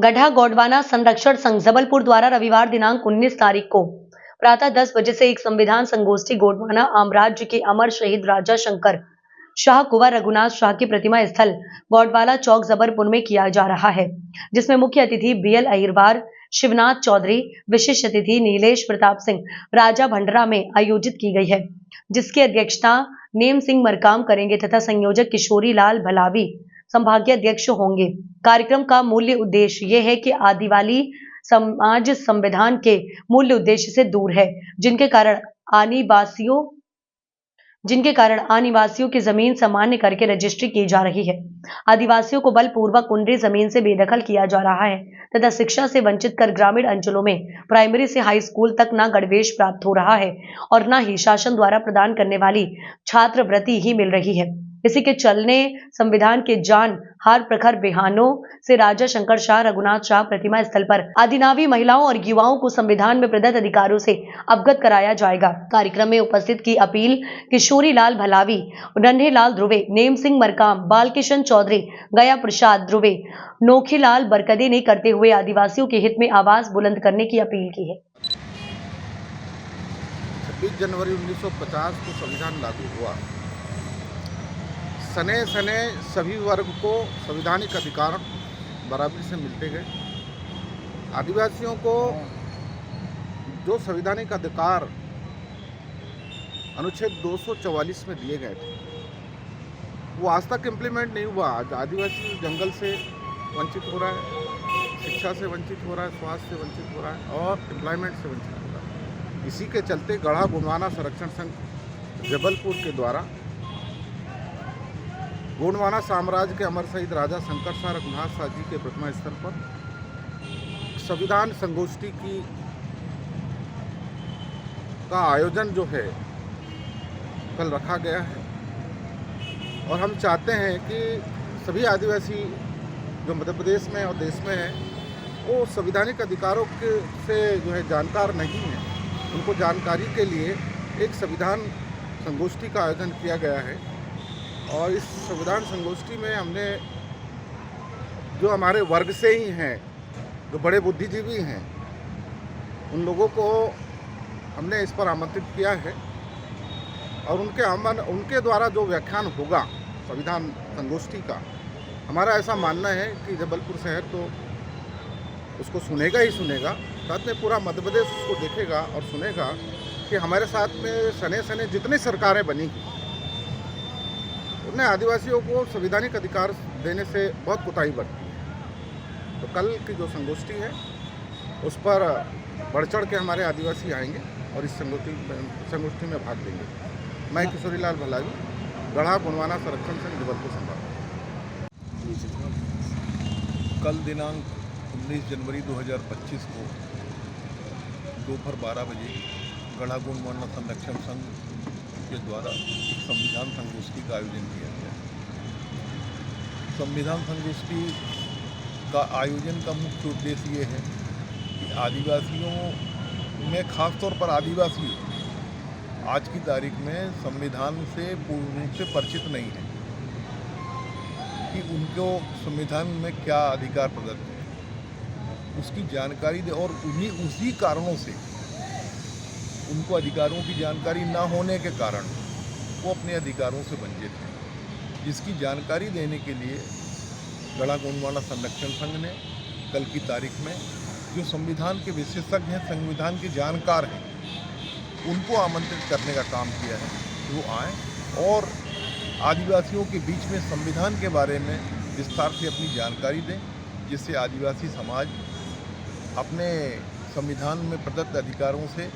गड्ढा गोंडवाना संरक्षण संघ जबलपुर द्वारा रविवार दिनांक 19 तारीख को प्रातः 10 बजे से एक संविधान संगोष्ठी गोंडवाना आमराज्य के अमर शहीद राजा शंकर शाह कुंवर रघुनाथ शाह की प्रतिमा स्थल गोंडवाना चौक जबलपुर में किया जा रहा है, जिसमें मुख्य अतिथि बीएल अहिरवार, शिवनाथ चौधरी, विशिष्ट अतिथि नीलेश प्रताप सिंह राजा भंडरा में आयोजित की गई है, जिसकी अध्यक्षता नेम सिंह मरकाम करेंगे तथा संयोजक किशोरी लाल भलावी संभागीय अध्यक्ष होंगे। कार्यक्रम का मूल्य उद्देश्य यह है कि आदिवासी समाज संविधान के मूल्य उद्देश्य से दूर है, जिनके कारण आदिवासियों की जमीन सामान्य करके रजिस्ट्री की जा रही है। आदिवासियों को बलपूर्वक उनकी जमीन से बेदखल किया जा रहा है तथा शिक्षा से वंचित कर ग्रामीण अंचलों में प्राइमरी से हाई स्कूल तक न गणवेश प्राप्त हो रहा है और न ही शासन द्वारा प्रदान करने वाली छात्रवृत्ति ही मिल रही है। इसी के चलने संविधान के जान हार प्रखर बिहानों से राजा शंकर शाह रघुनाथ शाह प्रतिमा स्थल पर आदिवासी महिलाओं और युवाओं को संविधान में प्रदत्त अधिकारों से अवगत कराया जाएगा। कार्यक्रम में उपस्थित की अपील किशोरी लाल भलावी, नन्हे लाल ध्रुवे, नेम सिंह मरकाम, बालकिशन चौधरी, गया प्रसाद ध्रुवे, नोखीलाल बरकदे ने करते हुए आदिवासियों के हित में आवाज बुलंद करने की अपील की है। 26 जनवरी 1950 को संविधान लागू हुआ। सने सने सभी वर्ग को संवैधानिक अधिकार बराबरी से मिलते गए। आदिवासियों को जो संवैधानिक अधिकार अनुच्छेद 244 में दिए गए थे, वो आज तक इम्प्लीमेंट नहीं हुआ। आदिवासी जंगल से वंचित हो रहा है, शिक्षा से वंचित हो रहा है, स्वास्थ्य से वंचित हो रहा है और एम्प्लॉयमेंट से वंचित हो रहा है। इसी के चलते गढ़ा गोंडवाना संरक्षण संघ जबलपुर के द्वारा गोंडवाना साम्राज्य के अमर शहीद राजा शंकर शाह रघुनाथ शाह जी के प्रतिमा स्थल पर संविधान संगोष्ठी का आयोजन जो है कल रखा गया है और हम चाहते हैं कि सभी आदिवासी जो मध्य प्रदेश में और देश में हैं वो संवैधानिक अधिकारों के से जो है जानकार नहीं है, उनको जानकारी के लिए एक संविधान संगोष्ठी का आयोजन किया गया है। और इस संविधान संगोष्ठी में हमने जो हमारे वर्ग से ही हैं, जो बड़े बुद्धिजीवी हैं, उन लोगों को हमने इस पर आमंत्रित किया है और उनके द्वारा जो व्याख्यान होगा संविधान संगोष्ठी का, हमारा ऐसा मानना है कि जबलपुर शहर तो उसको सुनेगा ही सुनेगा, साथ में पूरा मध्य प्रदेश उसको देखेगा और सुनेगा कि हमारे साथ में सने सने जितनी सरकारें बनी उन्हें आदिवासियों को संवैधानिक अधिकार देने से बहुत कोताही बरती है। तो कल की जो संगोष्ठी है उस पर बढ़ चढ़ के हमारे आदिवासी आएंगे और इस संगोष्ठी में भाग लेंगे। मैं किशोरी लाल भलावी, गढ़ा गोंडवाना संरक्षण संघ जबलपुर संभाग। कल दिनांक 19 जनवरी 2025 को दोपहर 12 बजे गढ़ा गोंडवाना संरक्षण संघ के द्वारा एक संविधान संगोष्ठी का आयोजन किया गया। संविधान संगोष्ठी का आयोजन का मुख्य उद्देश्य ये है कि आदिवासियों में, खासतौर पर आदिवासी आज की तारीख में संविधान से पूर्ण रूप से परिचित नहीं है कि उनको संविधान में क्या अधिकार प्रदत्त है, उसकी जानकारी दे और उसी कारणों से उनको अधिकारों की जानकारी न होने के कारण वो अपने अधिकारों से वंचित हैं, जिसकी जानकारी देने के लिए गढ़ा गोंडवाना संरक्षण संघ ने कल की तारीख में जो संविधान के विशेषज्ञ हैं, संविधान के जानकार हैं, उनको आमंत्रित करने का काम किया है कि वो आएँ और आदिवासियों के बीच में संविधान के बारे में विस्तार से अपनी जानकारी दें, जिससे आदिवासी समाज अपने संविधान में प्रदत्त अधिकारों से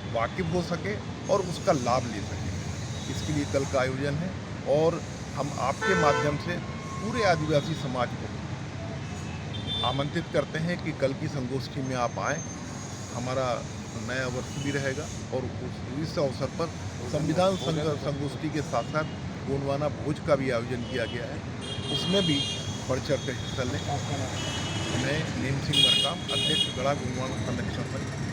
वाकिफ हो सके और उसका लाभ ले सके। इसके लिए कल का आयोजन है और हम आपके माध्यम से पूरे आदिवासी समाज को आमंत्रित करते हैं कि कल की संगोष्ठी में आप आएँ। हमारा नया वर्ष भी रहेगा और इस अवसर पर संविधान संगोष्ठी के साथ साथ गोंडवाना भोज का भी आयोजन किया गया है, उसमें भी बढ़ चढ़ कर हिस्सा लें। मैं नेम सिंह मरकाम, अध्यक्ष गढ़ा गोंडवाना संरक्षण संघ।